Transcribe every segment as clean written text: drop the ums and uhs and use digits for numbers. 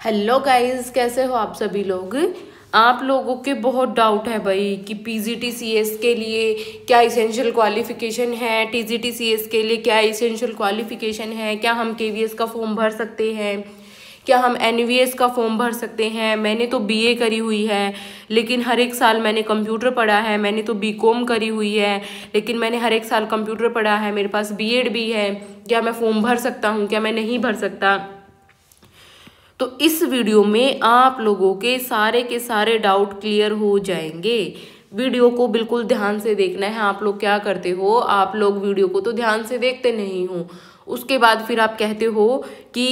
Hello guys, कैसे हो आप सभी लोग। आप लोगों के बहुत डाउट है भाई कि पीजीटी सीएस के लिए क्या इसेंशियल क्वालिफिकेशन है, टीजीटी सीएस के लिए क्या इसेंशियल क्वालिफिकेशन है, क्या हम केवीएस का फॉर्म भर सकते हैं, क्या हम एनवीएस का फॉर्म भर सकते हैं। मैंने तो बीए करी हुई है लेकिन हर एक साल मैंने कंप्यूटर पढ़ा है। मैंने तो बीकॉम करी हुई है लेकिन मैंने हर एक साल कंप्यूटर पढ़ा है। मेरे पास बीएड भी है। क्या मैं फॉर्म भर सकता हूँ, क्या मैं नहीं भर सकता। तो इस वीडियो में आप लोगों के सारे डाउट क्लियर हो जाएंगे। वीडियो को बिल्कुल ध्यान से देखना है। आप लोग क्या करते हो, आप लोग वीडियो को तो ध्यान से देखते नहीं हो, उसके बाद फिर आप कहते हो कि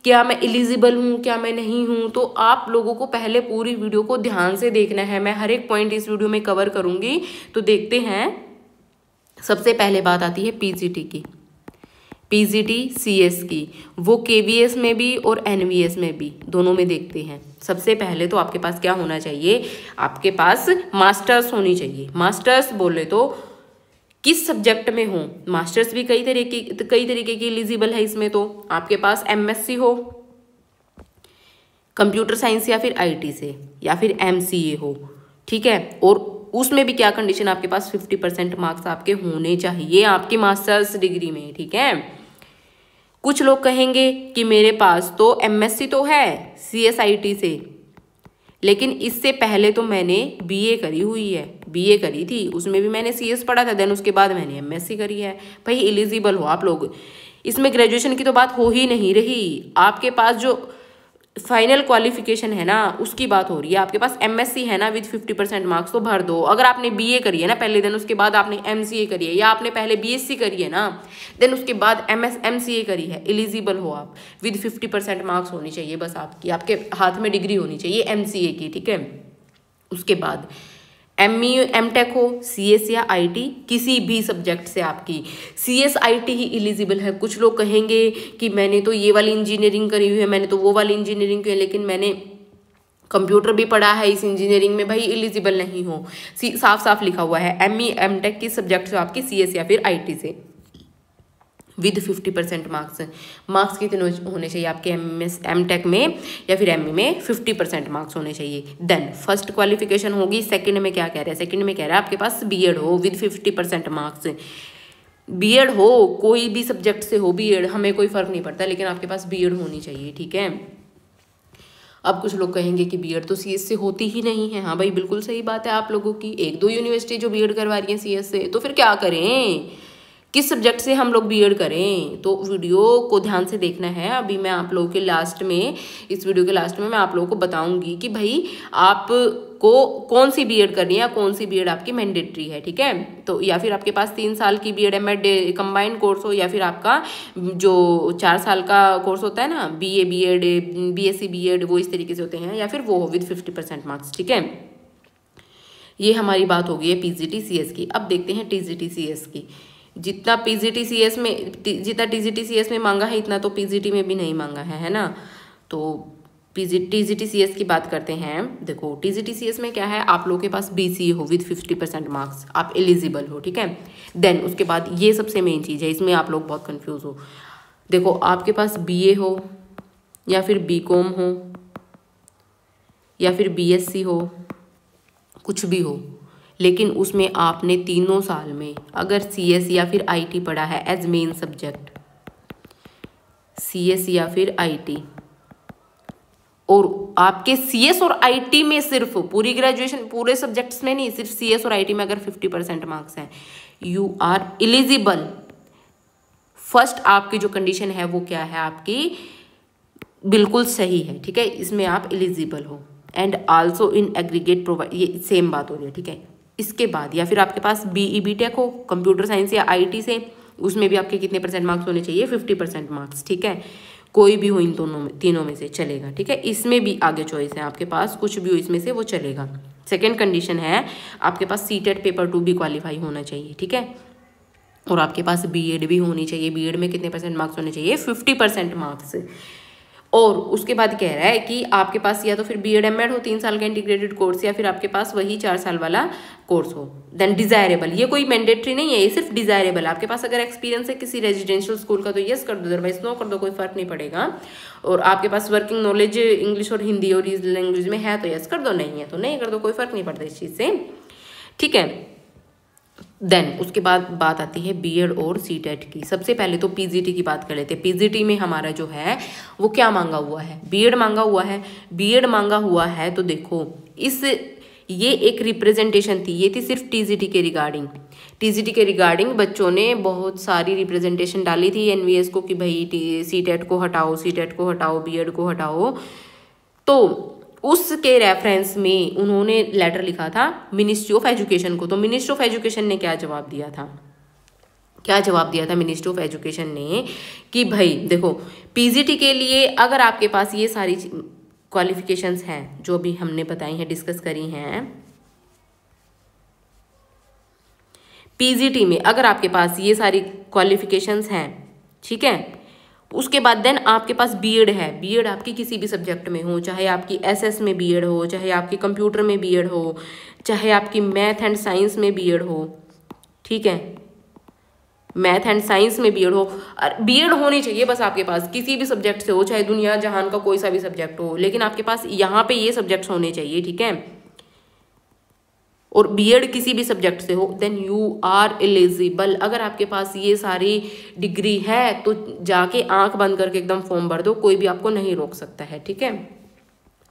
क्या मैं एलिजिबल हूँ, क्या मैं नहीं हूँ। तो आप लोगों को पहले पूरी वीडियो को ध्यान से देखना है। मैं हर एक पॉइंट इस वीडियो में कवर करूँगी। तो देखते हैं। सबसे पहले बात आती है पीजीटी की, पीजीटी सीएस की। वो केवीएस में भी और एनवीएस में भी, दोनों में देखते हैं। सबसे पहले तो आपके पास क्या होना चाहिए, आपके पास मास्टर्स होनी चाहिए। मास्टर्स बोले तो किस सब्जेक्ट में हो, मास्टर्स भी कई तरीके की एलिजिबल है। इसमें तो आपके पास एमएससी हो कंप्यूटर साइंस या फिर आईटी से, या फिर एमसीए हो, ठीक है। और उसमें भी क्या कंडीशन, आपके पास 50% मार्क्स आपके होने चाहिए आपकी मास्टर्स डिग्री में, ठीक है। कुछ लोग कहेंगे कि मेरे पास तो एमएससी तो है सीएसआईटी से, लेकिन इससे पहले तो मैंने बीए करी हुई है, बीए करी थी, उसमें भी मैंने सीएस पढ़ा था, देन उसके बाद मैंने एमएससी करी है। भाई एलिजिबल हो आप लोग। इसमें ग्रेजुएशन की तो बात हो ही नहीं रही। आपके पास जो फाइनल क्वालिफिकेशन है ना, उसकी बात हो रही है। आपके पास एमएससी है ना विद 50% मार्क्स, तो भर दो। अगर आपने बीए करी है ना पहले, देन उसके बाद आपने एमसीए करी है, या आपने पहले बीएससी करी है ना, देन उसके बाद एमसीए करी है, एलिजिबल हो आप। विद 50% मार्क्स होनी चाहिए बस आपकी, आपके हाथ में डिग्री होनी चाहिए एमसीए की, ठीक है। उसके बाद एमटेक हो, सीएस या आईटी, किसी भी सब्जेक्ट से आपकी। सीएस आईटी ही एलिजिबल है। कुछ लोग कहेंगे कि मैंने तो ये वाली इंजीनियरिंग करी हुई है, मैंने तो वो वाली इंजीनियरिंग की है, लेकिन मैंने कंप्यूटर भी पढ़ा है इस इंजीनियरिंग में। भाई एलिजिबल नहीं हो। साफ साफ लिखा हुआ है एमई एमटेक की सब्जेक्ट से आपकी, सीएस या फिर आईटी से, विद 50% मार्क्स। मार्क्स कितने होने चाहिए आपके एमटेक में या फिर एमई में, 50% मार्क्स होने चाहिए। देन फर्स्ट क्वालिफिकेशन होगी। सेकंड में क्या कह रहा है, सेकंड में कह रहा है आपके पास बीएड हो विद 50% मार्क्स। बीएड हो, कोई भी सब्जेक्ट से हो बीएड, हमें कोई फर्क नहीं पड़ता, लेकिन आपके पास बीएड होनी चाहिए, ठीक है। अब कुछ लोग कहेंगे कि बीएड तो सीएस से होती ही नहीं है। हाँ भाई, बिल्कुल सही बात है आप लोगों की। 1-2 यूनिवर्सिटी जो बीएड करवा रही है सीएस से, तो फिर क्या करें, किस सब्जेक्ट से हम लोग बीएड करें। तो वीडियो को ध्यान से देखना है। अभी मैं आप लोगों के लास्ट में, इस वीडियो के लास्ट में मैं आप लोगों को बताऊंगी कि भाई आपको कौन सी बीएड करनी है, कौन सी बीएड आपकी मैंडेटरी है, ठीक है। तो या फिर आपके पास 3 साल की बीएड एमएड कंबाइंड कोर्स हो, या फिर आपका जो 4 साल का कोर्स होता है ना, बीए बीएड बीएससी बीएड, वो इस तरीके से होते हैं, या फिर वो हो विद 50% मार्क्स, ठीक है। ये हमारी बात हो गई है पीजीटी सीएस की। अब देखते हैं टीजीटी सीएस की। जितना पीजीटी सीएस में, जितना टीजीटी सीएस में मांगा है, इतना तो पीजीटी में भी नहीं मांगा है ना। तो टीजीटी सीएस की बात करते हैं। देखो टीजीटी सीएस में क्या है, आप लोगों के पास बीसीए हो विद 50% मार्क्स, आप एलिजिबल हो, ठीक है। देन उसके बाद ये सबसे मेन चीज़ है, इसमें आप लोग बहुत कंफ्यूज हो। देखो आपके पास बीए हो, या फिर बीकॉम हो, या फिर बीएससी हो, कुछ भी हो, लेकिन उसमें आपने 3 साल में अगर सीएस या फिर आईटी पढ़ा है एज मेन सब्जेक्ट, सीएस या फिर आईटी, और आपके सीएस और आईटी में सिर्फ, पूरी ग्रेजुएशन पूरे सब्जेक्ट्स में नहीं, सिर्फ सीएस और आईटी में अगर 50% मार्क्स हैं, यू आर एलिजिबल। फर्स्ट आपकी जो कंडीशन है वो क्या है आपकी, बिल्कुल सही है, ठीक है। इसमें आप एलिजिबल हो। And also in aggregate provide, ये सेम बात हो रही है, ठीक है। इसके बाद या फिर आपके पास बीई बीटेक हो कंप्यूटर साइंस या आईटी से, उसमें भी आपके कितने % मार्क्स होने चाहिए, 50% मार्क्स, ठीक है। कोई भी हो इन दोनों में, तीनों में से चलेगा, ठीक है। इसमें भी आगे चॉइस है आपके पास, कुछ भी हो इसमें से वो चलेगा। सेकेंड कंडीशन है आपके पास सीटेट पेपर 2 भी क्वालिफाई होना चाहिए, ठीक है। और आपके पास बीएड भी होनी चाहिए। बीएड में कितने % मार्क्स होने चाहिए, 50% मार्क्स। और उसके बाद कह रहा है कि आपके पास या तो फिर बीएड एमएड हो 3 साल का इंटीग्रेटेड कोर्स, या फिर आपके पास वही 4 साल वाला कोर्स हो। देन डिजायरेबल, ये कोई मैंडेटरी नहीं है, ये सिर्फ डिजायरेबल। आपके पास अगर एक्सपीरियंस है किसी रेजिडेंशियल स्कूल का तो यस कर दो, अदरवाइज नो कर दो, कोई फर्क नहीं पड़ेगा। और आपके पास वर्किंग नॉलेज इंग्लिश और हिंदी और इस लैंग्वेज में है तो यस कर दो, नहीं है तो नहीं कर दो, कोई फर्क नहीं पड़ता इस चीज़ से, ठीक है। देन उसके बाद बात आती है बीएड और सीटेट की। सबसे पहले तो पीजीटी की बात कर लेते हैं। पीजीटी में हमारा जो है वो क्या मांगा हुआ है, बीएड मांगा हुआ है। बीएड मांगा हुआ है तो देखो ये एक रिप्रेजेंटेशन थी, ये थी सिर्फ टीजीटी के रिगार्डिंग। टीजीटी के रिगार्डिंग बच्चों ने बहुत सारी रिप्रेजेंटेशन डाली थी एनवीएस को कि भाई सीटेट को हटाओ, सीटेट को हटाओ, बीएड को हटाओ। तो उसके रेफरेंस में उन्होंने लेटर लिखा था मिनिस्ट्री ऑफ एजुकेशन को। तो मिनिस्ट्री ऑफ एजुकेशन ने क्या जवाब दिया था, क्या जवाब दिया था मिनिस्ट्री ऑफ एजुकेशन ने कि भाई देखो पीजीटी के लिए अगर आपके पास ये सारी क्वालिफिकेशंस हैं जो भी हमने बताई हैं, डिस्कस करी हैं, पीजीटी में अगर आपके पास ये सारी क्वालिफिकेशंस हैं, ठीक है, उसके बाद देन आपके पास बीएड है। बीएड आपकी किसी भी सब्जेक्ट में हो, चाहे आपकी एसएस में बीएड हो, चाहे आपकी कंप्यूटर में बीएड हो, चाहे आपकी मैथ एंड साइंस में बीएड हो, ठीक है, मैथ एंड साइंस में बीएड हो, बीएड होनी चाहिए बस आपके पास, किसी भी सब्जेक्ट से हो, चाहे दुनिया जहान का कोई सा भी सब्जेक्ट हो, लेकिन आपके पास यहाँ पे ये सब्जेक्ट्स होने चाहिए, ठीक है। और बीएड किसी भी सब्जेक्ट से हो देन यू आर एलिजिबल। अगर आपके पास ये सारी डिग्री है तो जाके आंख बंद करके एकदम फॉर्म भर दो, कोई भी आपको नहीं रोक सकता है, ठीक है।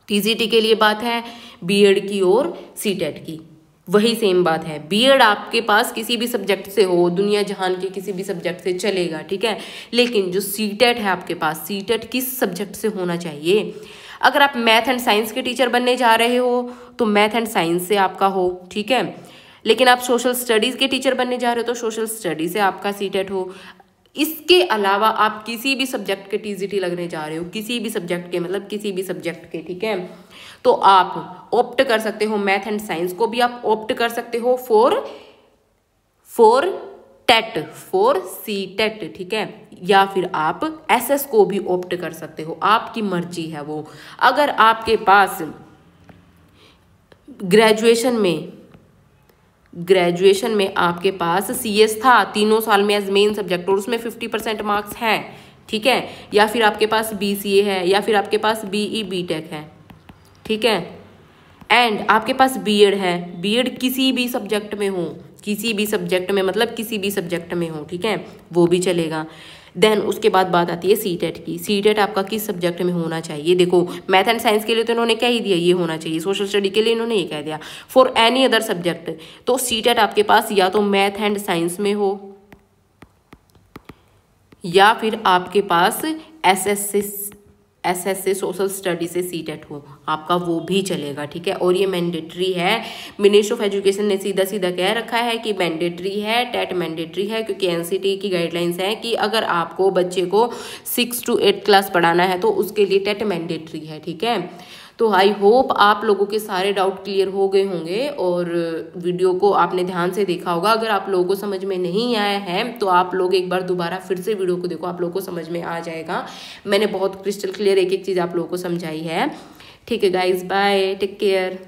टीजीटी के लिए बात है बीएड की और सीटेट की, वही सेम बात है। बीएड आपके पास किसी भी सब्जेक्ट से हो, दुनिया जहान के किसी भी सब्जेक्ट से चलेगा, ठीक है, लेकिन जो सीटेट है आपके पास, सीटेट किस सब्जेक्ट से होना चाहिए। अगर आप मैथ एंड साइंस के टीचर बनने जा रहे हो तो मैथ एंड साइंस से आपका हो, ठीक है, लेकिन आप सोशल स्टडीज़ के टीचर बनने जा रहे हो तो सोशल स्टडीज से आपका सीटेट हो। इसके अलावा आप किसी भी सब्जेक्ट के टीजीटी लगने जा रहे हो, किसी भी सब्जेक्ट के, मतलब किसी भी सब्जेक्ट के, ठीक है, तो आप ऑप्ट कर सकते हो, मैथ एंड साइंस को भी आप ऑप्ट कर सकते हो फॉर टेट, फॉर सीटेट, ठीक है, या फिर आप एसएस को भी ऑप्ट कर सकते हो, आपकी मर्जी है वो। अगर आपके पास ग्रेजुएशन में आपके पास सीएस था 3 साल में एज मेन सब्जेक्ट और उसमें 50% मार्क्स हैं, ठीक है, या फिर आपके पास बीसीए है, या फिर आपके पास बीई बीटेक है, ठीक है, एंड आपके पास बीएड है, बीएड किसी भी सब्जेक्ट में हो, किसी भी सब्जेक्ट में, मतलब किसी भी सब्जेक्ट में हो, ठीक है, वो भी चलेगा। देन उसके बाद बात आती है सीटेट की। सीटेट आपका किस सब्जेक्ट में होना चाहिए। देखो मैथ एंड साइंस के लिए तो इन्होंने क्या ही दिया, ये होना चाहिए। सोशल स्टडी के लिए इन्होंने ये कह दिया फॉर एनी अदर सब्जेक्ट, तो सीटेट आपके पास या तो मैथ एंड साइंस में हो, या फिर आपके पास एसएस से सोशल स्टडी से सीटेट हो, आपका वो भी चलेगा, ठीक है। और ये मैंडेटरी है, मिनिस्ट्री ऑफ एजुकेशन ने सीधा सीधा कह रखा है कि मैंडेटरी है, टेट मैंडेटरी है, क्योंकि एनसीटी की गाइडलाइंस है कि अगर आपको बच्चे को 6 to 8 क्लास पढ़ाना है तो उसके लिए टेट मैंडेटरी है, ठीक है। तो आई होप आप लोगों के सारे डाउट क्लियर हो गए होंगे और वीडियो को आपने ध्यान से देखा होगा। अगर आप लोगों को समझ में नहीं आया है तो आप लोग एक बार दोबारा फिर से वीडियो को देखो, आप लोगों को समझ में आ जाएगा। मैंने बहुत क्रिस्टल क्लियर एक एक चीज़ आप लोगों को समझाई है, ठीक है गाइज, बाय, टेक केयर।